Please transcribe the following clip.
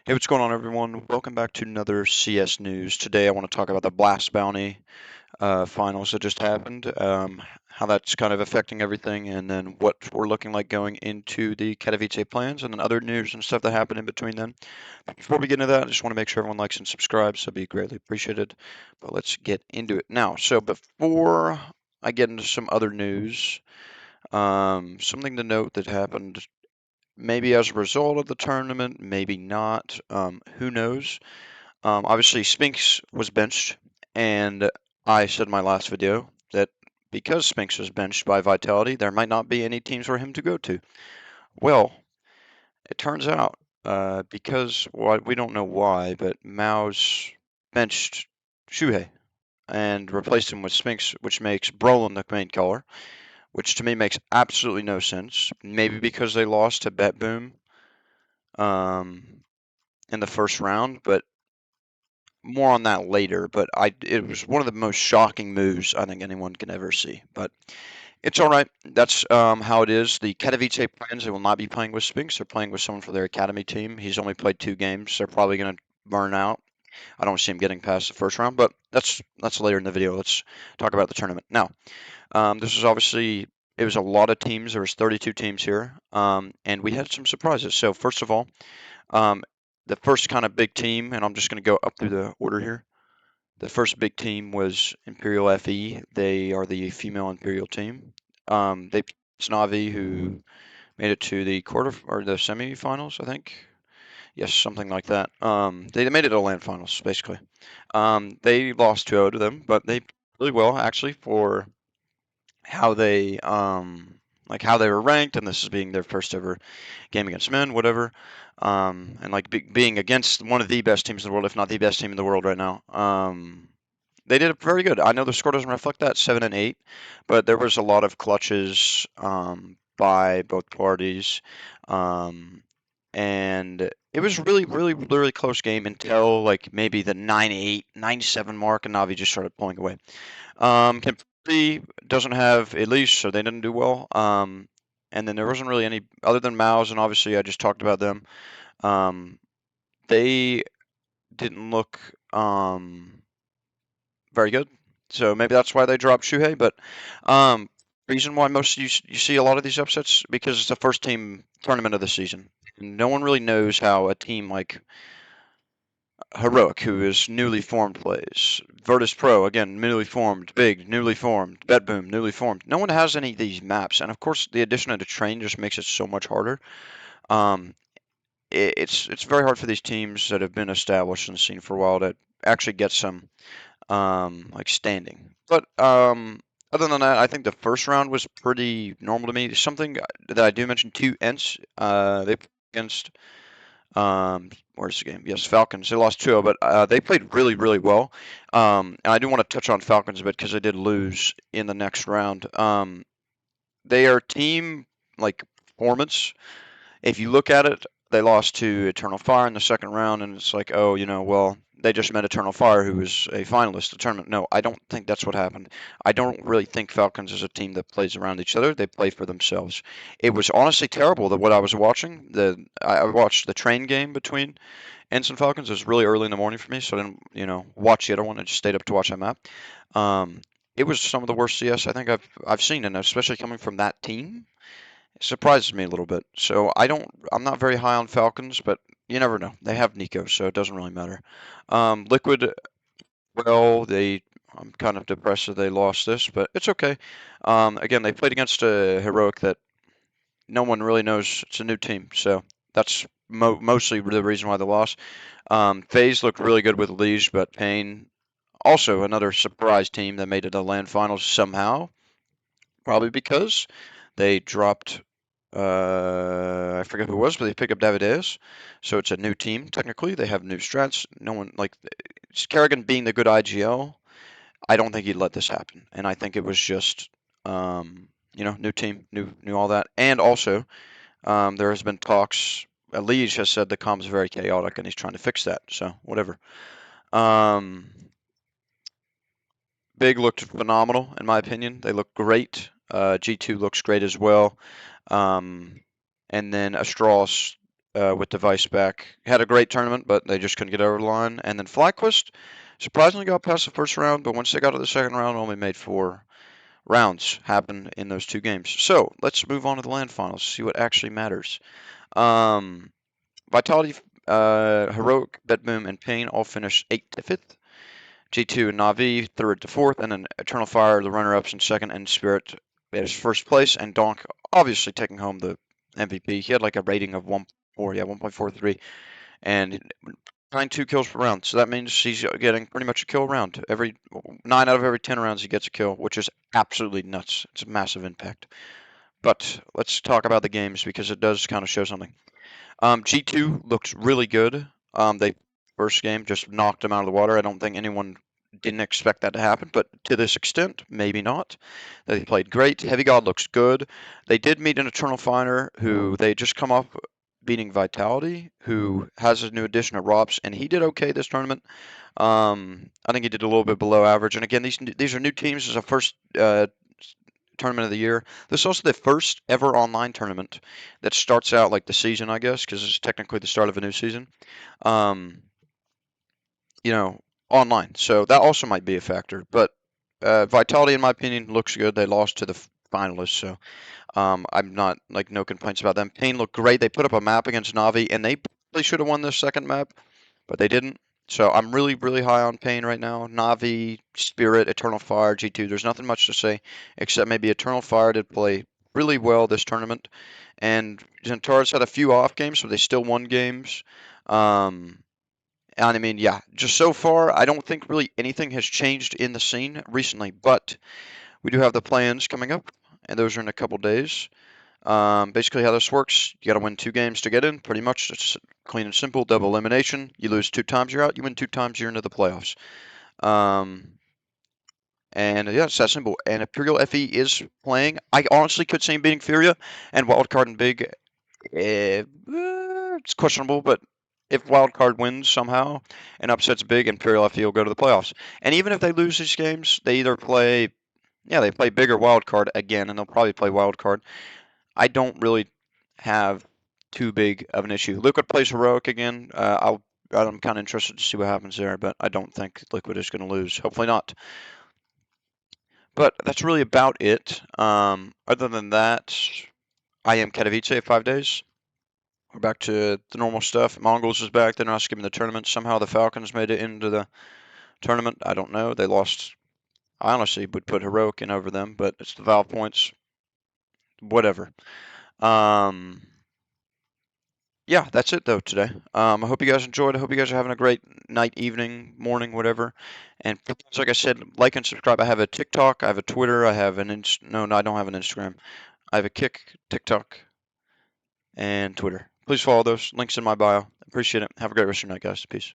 Hey, what's going on, everyone? Welcome back to another CS News. Today, I want to talk about the Blast Bounty finals that just happened, how that's kind of affecting everything, and then what we're looking like going into the Katowice plans, and then other news and stuff that happened in between then. Before we get into that, I just want to make sure everyone likes and subscribes. That'd be greatly appreciated. But let's get into it now. So before I get into some other news, something to note that happened maybe as a result of the tournament, maybe not. Who knows? Obviously, Spinx was benched, and I said in my last video that because Spinx was benched by Vitality, there might not be any teams for him to go to. Well, it turns out, because well, we don't know why, but Mouz benched Shuhei and replaced him with Spinx, which makes Brolin the main caller, which to me makes absolutely no sense. Maybe because they lost to Bet Boom in the first round, but more on that later. But it was one of the most shocking moves I think anyone can ever see. But it's all right. That's how it is. The Katowice plans, they will not be playing with Spinks. They're playing with someone for their academy team. He's only played 2 games. They're probably going to burn out. I don't see him getting past the first round, but that's later in the video. Let's talk about the tournament now. This is obviously it was a lot of teams. There was 32 teams here, and we had some surprises. So first of all, um, the first kind of big team, and I'm just going to go up through the order here. The first big team was Imperial FE. They are the female Imperial team. They beat Snavi, who made it to the quarter or the semifinals, I think. Yes, something like that. They made it to land finals, basically. They lost 2-0 to them, but they played really well actually for how they like how they were ranked, and this is being their first ever game against men, whatever. And like being against one of the best teams in the world, if not the best team in the world right now. They did very good. I know the score doesn't reflect that, 7-8, but there was a lot of clutches by both parties, um, and it was really close game until like maybe the 9-8, 9-7 mark, and Navi just started pulling away. Kentucky doesn't have Elise, so they didn't do well. And then there wasn't really any other than Mouz, and obviously I just talked about them. Um, they didn't look very good. So maybe that's why they dropped Shuhei. But reason why most you see a lot of these upsets because it's the first team tournament of the season. No one really knows how a team like Heroic, who is newly formed, plays. Virtus Pro, again, newly formed. Big, newly formed. Betboom, newly formed. No one has any of these maps, and of course, the addition of the train just makes it so much harder. Um, it's very hard for these teams that have been established in the scene for a while to actually get some like standing. But other than that, I think the first round was pretty normal to me. Something that I do mention, two Ents. They played against where's the game? Yes, Falcons. They lost 2-0, but they played really well. And I do want to touch on Falcons a bit because they did lose in the next round. They are team like performance. If you look at it, they lost to Eternal Fire in the second round, and it's like, oh, well, they just met Eternal Fire, who was a finalist at the tournament. No, I don't think that's what happened. I don't really think Falcons is a team that plays around each other. They play for themselves. It was honestly terrible that what I was watching. I watched the train game between Ents and Falcons. It was really early in the morning for me, so I didn't, watch the other one. I just stayed up to watch that map. Um, it was some of the worst CS I think I've seen, and especially coming from that team. It surprises me a little bit. So I'm not very high on Falcons, but you never know. They have Nico, so it doesn't really matter. Liquid, well, I'm kind of depressed that they lost this, but it's okay. Again, they played against a Heroic that no one really knows. It's a new team, so that's mostly the reason why they lost. FaZe looked really good with Liege, but Pain, also another surprise team that made it to land finals somehow, probably because they dropped I forget who it was, but they picked up Davideus. So it's a new team, technically. They have new strats. No one, like, Kerrigan being the good IGL, I don't think he'd let this happen. And I think it was just, new team, new all that. And also, there has been talks. Liege has said the comms very chaotic, and he's trying to fix that. So, whatever. Um, Big looked phenomenal, in my opinion. They look great. G2 looks great as well. Um, and then Astros with Device back. Had a great tournament, but they just couldn't get over the line. And then FlyQuest surprisingly got past the first round, but once they got to the second round, only made 4 rounds happen in those 2 games. So let's move on to the land finals, see what actually matters. Vitality, Heroic, Bedboom, and Pain all finished 8th to 5th. G2 and Na'Vi 3rd to 4th, and then Eternal Fire, the runner-ups, in 2nd, and Spirit is 1st place, and Donk obviously taking home the MVP. He had like a rating of 1.43, and 9.2 kills per round. So that means he's getting pretty much a kill round. Every 9 out of every 10 rounds he gets a kill, which is absolutely nuts. It's a massive impact. But let's talk about the games because it does kind of show something. G2 looked really good. They first game just knocked them out of the water. I don't think anyone didn't expect that to happen, but to this extent, maybe not. They played great. Heavy God looks good. They did meet an Eternal Finer who they just come up beating Vitality, who has a new addition at Robs, and he did okay this tournament. I think he did a little bit below average. And again, these are new teams. This is a first tournament of the year. This is also the first ever online tournament that starts out like the season, I guess, because it's technically the start of a new season. Um, you know, online. So that also might be a factor. But Vitality, in my opinion, looks good. They lost to the finalists, so I'm not like no complaints about them. Pain looked great. They put up a map against Navi, and they probably should have won this second map, but they didn't. So I'm really, really high on Pain right now. Navi, Spirit, Eternal Fire, G2. There's nothing much to say except maybe Eternal Fire did play really well this tournament, and Zentaurus had a few off games, but they still won games. And I mean, yeah, just so far, I don't think really anything has changed in the scene recently, but we do have the plans coming up, and those are in a couple days. Basically, how this works, you got to win 2 games to get in. Pretty much, it's clean and simple. Double elimination. You lose 2 times, you're out. You win 2 times, you're into the playoffs. Um, and yeah, it's that simple. And Imperial FE is playing. I honestly could see him beating Furia and Wildcard and Big. It's questionable, but if Wildcard wins somehow and upsets Big, Imperial FE will go to the playoffs. And even if they lose these games, they either play, yeah, they play Big or Wildcard again, and they'll probably play Wildcard. I don't really have too big of an issue. Liquid plays Heroic again. I'm kind of interested to see what happens there, but I don't think Liquid is going to lose. Hopefully not. But that's really about it. Other than that, I am Katowice 5 days. We're back to the normal stuff. Mongols is back. They're not skipping the tournament. Somehow the Falcons made it into the tournament. I don't know. They lost. I honestly would put Heroic in over them, but it's the Valve points. Whatever. Um, yeah, that's it though today. I hope you guys enjoyed. I hope you guys are having a great night, evening, morning, whatever. And like I said, like and subscribe. I have a TikTok, I have a Twitter, I have an no, I don't have an Instagram. I have a Kick, TikTok, and Twitter. Please follow those links in my bio. Appreciate it. Have a great rest of your night, guys. Peace.